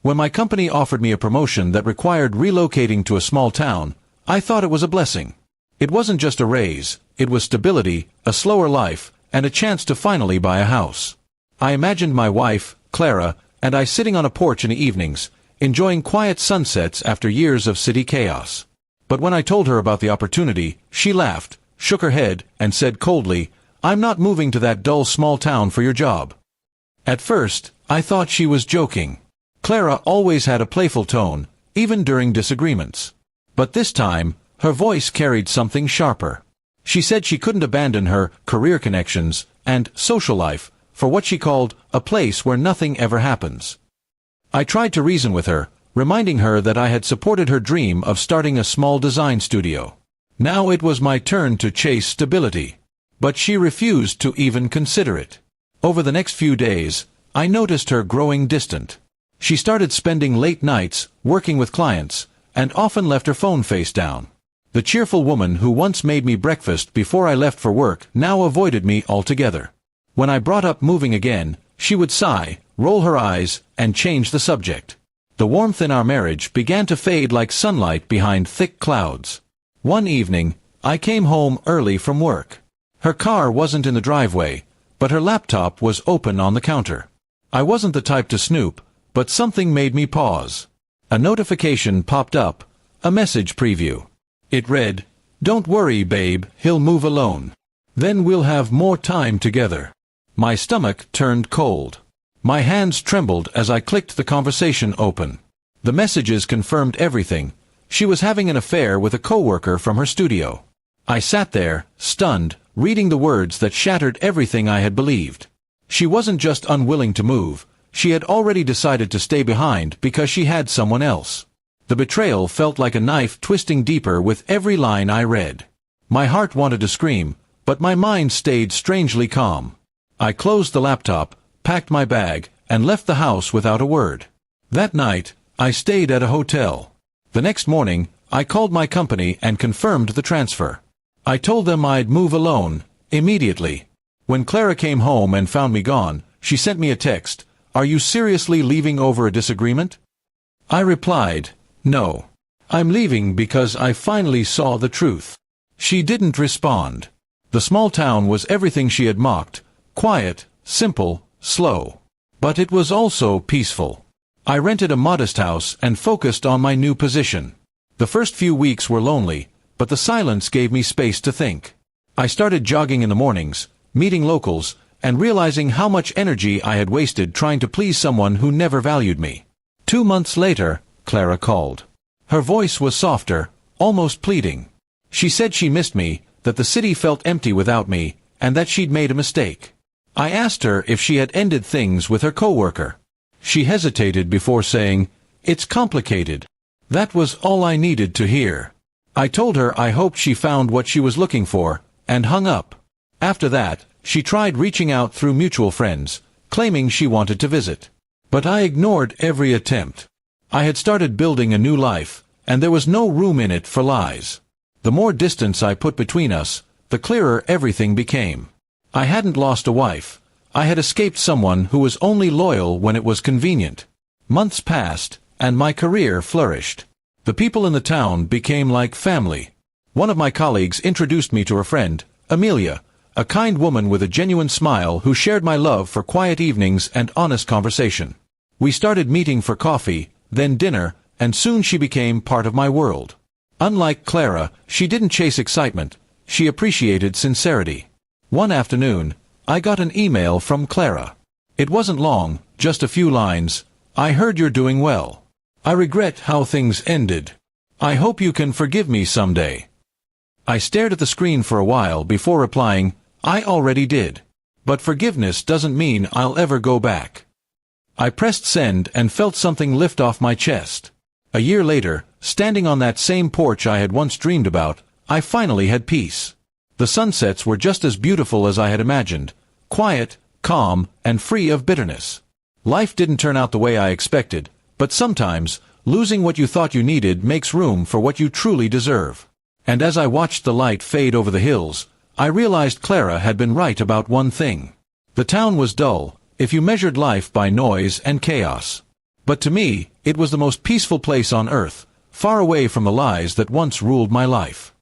When my company offered me a promotion that required relocating to a small town, I thought it was a blessing. It wasn't just a raise, it was stability, a slower life, and a chance to finally buy a house. I imagined my wife, Clara, and I sitting on a porch in the evenings, enjoying quiet sunsets after years of city chaos. But when I told her about the opportunity, she laughed, shook her head, and said coldly, "I'm not moving to that dull small town for your job." At first, I thought she was joking. Clara always had a playful tone, even during disagreements. But this time, her voice carried something sharper. She said she couldn't abandon her career connections and social life for what she called a place where nothing ever happens. I tried to reason with her, reminding her that I had supported her dream of starting a small design studio. Now it was my turn to chase stability. But she refused to even consider it. Over the next few days, I noticed her growing distant. She started spending late nights, working with clients, and often left her phone face down. The cheerful woman who once made me breakfast before I left for work now avoided me altogether. When I brought up moving again, she would sigh, roll her eyes, and change the subject. The warmth in our marriage began to fade like sunlight behind thick clouds. One evening, I came home early from work. Her car wasn't in the driveway, but her laptop was open on the counter. I wasn't the type to snoop, but something made me pause. A notification popped up, a message preview. It read, "Don't worry, babe, he'll move alone. Then we'll have more time together." My stomach turned cold. My hands trembled as I clicked the conversation open. The messages confirmed everything. She was having an affair with a coworker from her studio. I sat there, stunned, reading the words that shattered everything I had believed. She wasn't just unwilling to move, she had already decided to stay behind because she had someone else. The betrayal felt like a knife twisting deeper with every line I read. My heart wanted to scream, but my mind stayed strangely calm. I closed the laptop, packed my bag, and left the house without a word. That night, I stayed at a hotel. The next morning, I called my company and confirmed the transfer. I told them I'd move alone, immediately. When Clara came home and found me gone, she sent me a text, "Are you seriously leaving over a disagreement?" I replied, "No. I'm leaving because I finally saw the truth." She didn't respond. The small town was everything she had mocked, quiet, simple, slow. But it was also peaceful. I rented a modest house and focused on my new position. The first few weeks were lonely, but the silence gave me space to think. I started jogging in the mornings, meeting locals, and realizing how much energy I had wasted trying to please someone who never valued me. 2 months later, Clara called. Her voice was softer, almost pleading. She said she missed me, that the city felt empty without me, and that she'd made a mistake. I asked her if she had ended things with her coworker. She hesitated before saying, "It's complicated." That was all I needed to hear. I told her I hoped she found what she was looking for, and hung up. After that, she tried reaching out through mutual friends, claiming she wanted to visit. But I ignored every attempt. I had started building a new life, and there was no room in it for lies. The more distance I put between us, the clearer everything became. I hadn't lost a wife. I had escaped someone who was only loyal when it was convenient. Months passed, and my career flourished. The people in the town became like family. One of my colleagues introduced me to her friend, Amelia, a kind woman with a genuine smile who shared my love for quiet evenings and honest conversation. We started meeting for coffee, then dinner, and soon she became part of my world. Unlike Clara, she didn't chase excitement, she appreciated sincerity. One afternoon, I got an email from Clara. It wasn't long, just a few lines. "I heard you're doing well. I regret how things ended. I hope you can forgive me someday." I stared at the screen for a while before replying, "I already did. But forgiveness doesn't mean I'll ever go back." I pressed send and felt something lift off my chest. A year later, standing on that same porch I had once dreamed about, I finally had peace. The sunsets were just as beautiful as I had imagined, quiet, calm, and free of bitterness. Life didn't turn out the way I expected, but sometimes, losing what you thought you needed makes room for what you truly deserve. And as I watched the light fade over the hills, I realized Clara had been right about one thing. The town was dull, if you measured life by noise and chaos. But to me, it was the most peaceful place on earth, far away from the lies that once ruled my life.